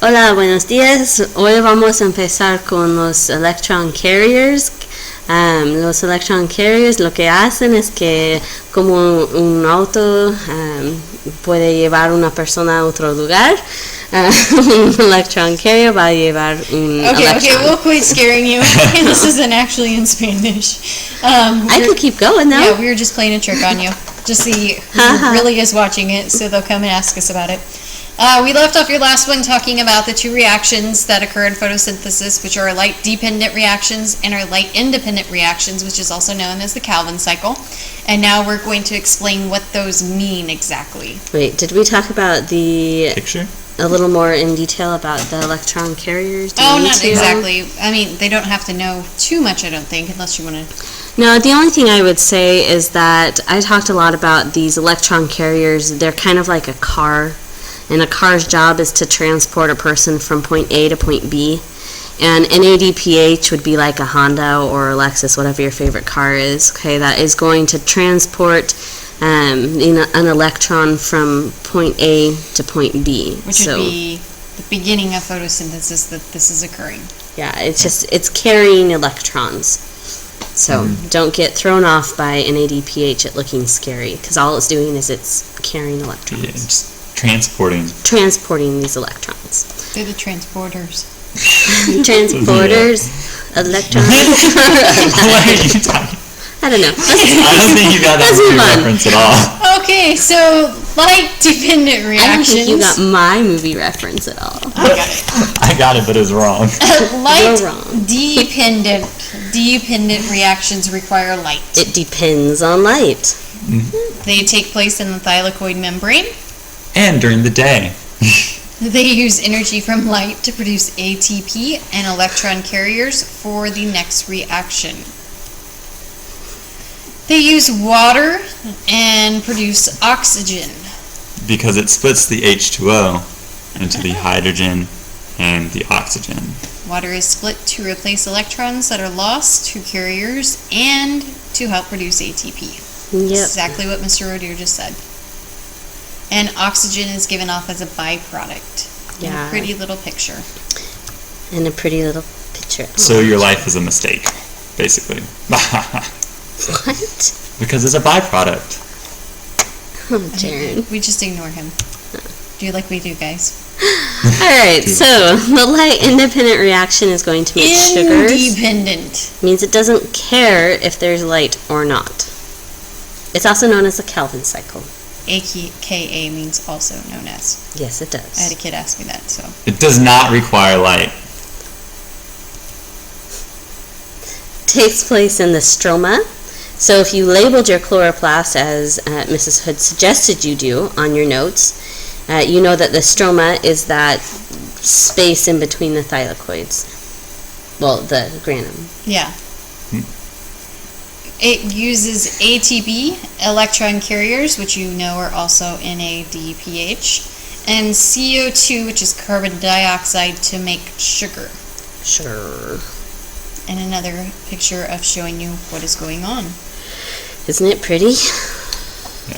Hola, buenos días. Hoy vamos a empezar con los electron carriers. Los electron carriers lo que hacen es que como un auto puede llevar una persona a otro lugar, un electron carrier va a llevar un electron. Okay, we'll quit scaring you. This isn't actually in Spanish. I could keep going now. Yeah, we were just playing a trick on you. Just see who really is watching it, so they'll come and ask us about it. We left off your last one talking about the two reactions that occur in photosynthesis, which are light-dependent reactions and are light-independent reactions, which is also known as the Calvin cycle. And now we're going to explain what those mean exactly. Wait, did we talk about the Picture? a little more in detail about the electron carriers? Oh, not exactly. I mean, they don't have to know too much, I don't think, unless you want to. No, the only thing I would say is that I talked a lot about these electron carriers. They're kind of like a car. And a car's job is to transport a person from point A to point B. And an ADPH would be like a Honda or a Lexus, whatever your favorite car is. Okay, that is going to transport an electron from point A to point B. Which would be the beginning of photosynthesis that this is occurring. Yeah, it's carrying electrons. So don't get thrown off by an ADPH at looking scary, because all it's doing is it's carrying electrons. Yeah, just transporting these electrons. They're the transporters. Transporters, electrons. What are you talking? I don't know. I don't think you got that movie reference at all. Okay, so light-dependent reactions. I don't think you got my movie reference at all. I got it. I got it, but it was wrong. Light-dependent reactions require light. It depends on light. They take place in the thylakoid membrane. And during the day. They use energy from light to produce ATP and electron carriers for the next reaction. They use water and produce oxygen. Because it splits the H2O into the hydrogen and the oxygen. Water is split to replace electrons that are lost to carriers and to help produce ATP. Yep. Exactly what Mr. Rodier just said. And oxygen is given off as a byproduct. In a pretty little picture. In a pretty little picture. So your life is a mistake, basically. What? Because it's a byproduct. Oh, Jaron. We just ignore him. Do like we do, guys. Alright, so the light-independent reaction is going to make sugars. Independent. Means it doesn't care if there's light or not. It's also known as the Calvin cycle. AKA means also known as. Yes, it does. I had a kid ask me that, so. It does not require light. Takes place in the stroma. So if you labeled your chloroplast as Mrs. Hood suggested you do on your notes, you know that the stroma is that space in between the thylakoids. Well, the granum. Yeah. It uses ATP, electron carriers, which you know are also NADPH, and CO2, which is carbon dioxide, to make sugar. Sure. And another picture of showing you what is going on. Isn't it pretty?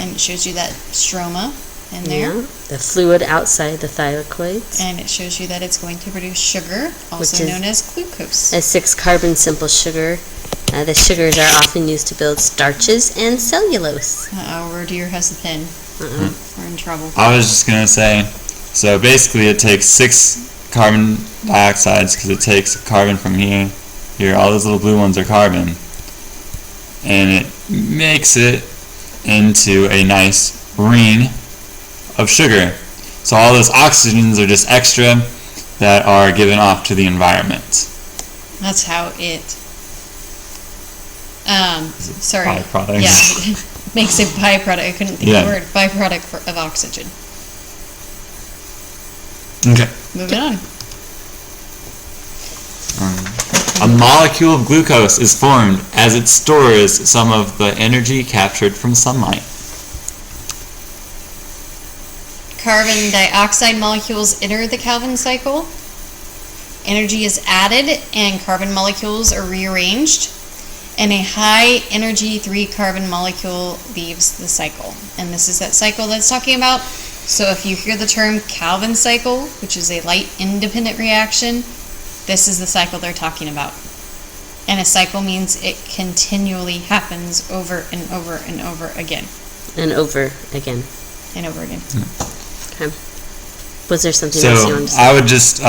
And it shows you that stroma in there. Yeah. The fluid outside the thylakoids. And it shows you that it's going to produce sugar, also known as glucose. A 6-carbon simple sugar. The sugars are often used to build starches and cellulose. Rodier has the pen. We're in trouble. I was just going to say, so basically it takes 6 carbon dioxides, because it takes carbon from here, all those little blue ones are carbon, and it makes it into a nice ring of sugar. So all those oxygens are just extra that are given off to the environment. That's how it byproduct? Yeah, makes a byproduct. I couldn't think of the word. Byproduct of oxygen. Okay. Moving on. A molecule of glucose is formed as it stores some of the energy captured from sunlight. Carbon dioxide molecules enter the Calvin cycle. Energy is added and carbon molecules are rearranged. And a high energy 3-carbon molecule leaves the cycle. And this is that cycle that's talking about So if you hear the term Calvin cycle, which is a light-independent reaction, this is the cycle they're talking about. And a cycle means it continually happens over and over and over again. And over again. And over again. Okay. Was there something else you wanted to say? I would just,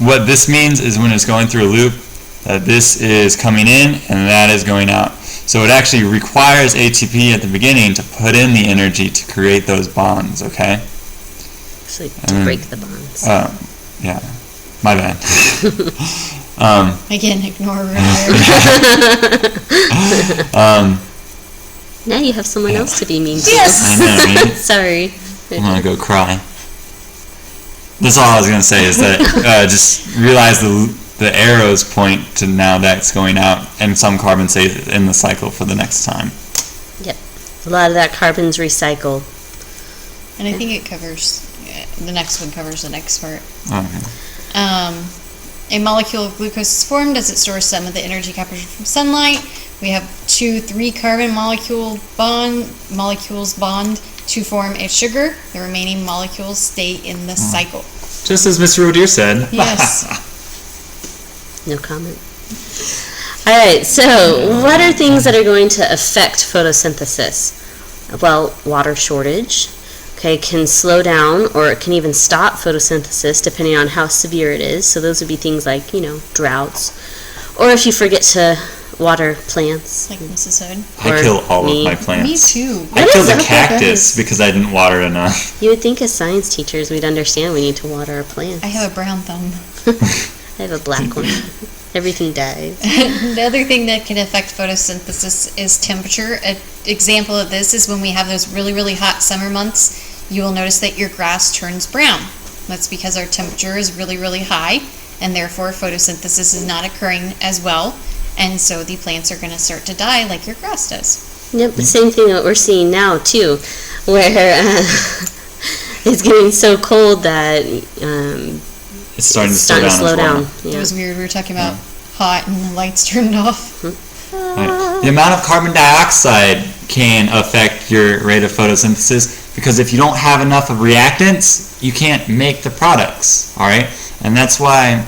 what this means is when it's going through a loop, that this is coming in and that is going out. So it actually requires ATP at the beginning to put in the energy to create those bonds, okay? Actually, to break the bonds. Yeah, my bad. Again, ignore her. Now you have someone else to be mean to. Yes! I know, right? Sorry. I'm gonna go cry. That's all I was gonna say is that just realize the arrows point to now that's going out, and some carbon stays in the cycle for the next time. Yep. A lot of that carbon's recycled. And I think it covers, the next one covers the next part. Okay. A molecule of glucose is formed as it stores some of the energy captured from sunlight. We have 3 carbon molecules bond to form a sugar. The remaining molecules stay in the cycle. Just as Mr. Roedier said. Yes. No comment. All right, so what are things that are going to affect photosynthesis? Well, water shortage, okay, can slow down or it can even stop photosynthesis depending on how severe it is. So those would be things like, droughts. Or if you forget to water plants. Like Mrs. Hood. I kill all of my plants. Me too. I killed a cactus because I didn't water enough. You would think as science teachers we'd understand we need to water our plants. I have a brown thumb. I have a black one. Everything dies. The other thing that can affect photosynthesis is temperature. An example of this is when we have those really, really hot summer months, you will notice that your grass turns brown. That's because our temperature is really, really high, and therefore photosynthesis is not occurring as well, and so the plants are going to start to die like your grass does. Yep, the same thing that we're seeing now, too, where it's getting so cold that It's starting to slow down. Yeah. It was weird. We were talking about hot and the lights turned off. Right. The amount of carbon dioxide can affect your rate of photosynthesis because if you don't have enough of reactants, you can't make the products, all right? And that's why,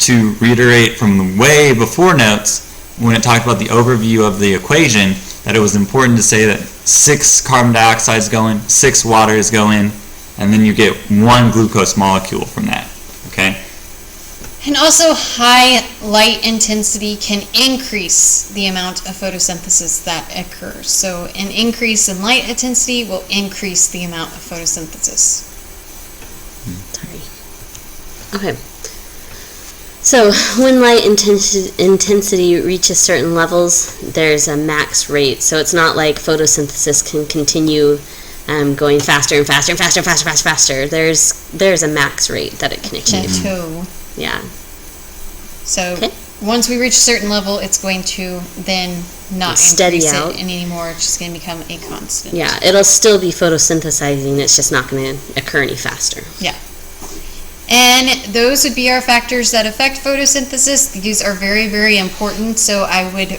to reiterate from the way before notes, when it talked about the overview of the equation, that it was important to say that 6 carbon dioxides go in, 6 waters go in, and then you get 1 glucose molecule from that, okay? And also, high light intensity can increase the amount of photosynthesis that occurs. So an increase in light intensity will increase the amount of photosynthesis. Sorry. Okay. So when light intensity reaches certain levels, there's a max rate. So it's not like photosynthesis can continue going faster and faster and faster and faster, faster, faster. There's a max rate that it can achieve. Plateau. Yeah. So Okay. once we reach a certain level, it's going to then not Steady increase out. it anymore. It's just going to become a constant. Yeah, it'll still be photosynthesizing. It's just not going to occur any faster. Yeah. And those would be our factors that affect photosynthesis. These are very, very important, so I would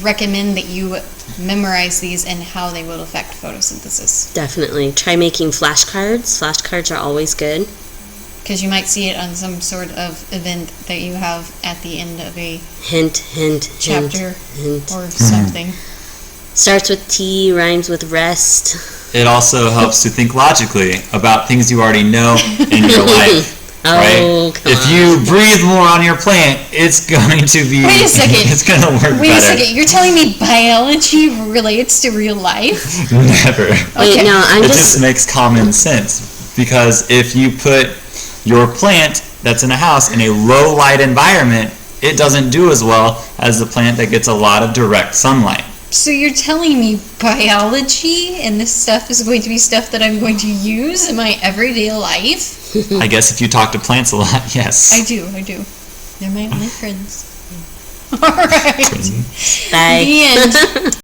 recommend that you memorize these and how they will affect photosynthesis. Definitely. Try making flashcards. Flashcards are always good. Because you might see it on some sort of event that you have at the end of a Hint, hint, chapter hint. or something. Starts with T, rhymes with rest. It also helps to think logically about things you already know in your life. Right? Oh, come If on. you breathe more on your plant, it's going to be. Wait a second. It's going to work Wait a better. second, you're telling me biology relates to real life? Never. Wait, Okay. no, I'm It just... just makes common sense because if you put your plant that's in a house in a low light environment, it doesn't do as well as the plant that gets a lot of direct sunlight. So you're telling me biology and this stuff is going to be stuff that I'm going to use in my everyday life? I guess if you talk to plants a lot, yes. I do. They're my only friends. All right. Bye. The end.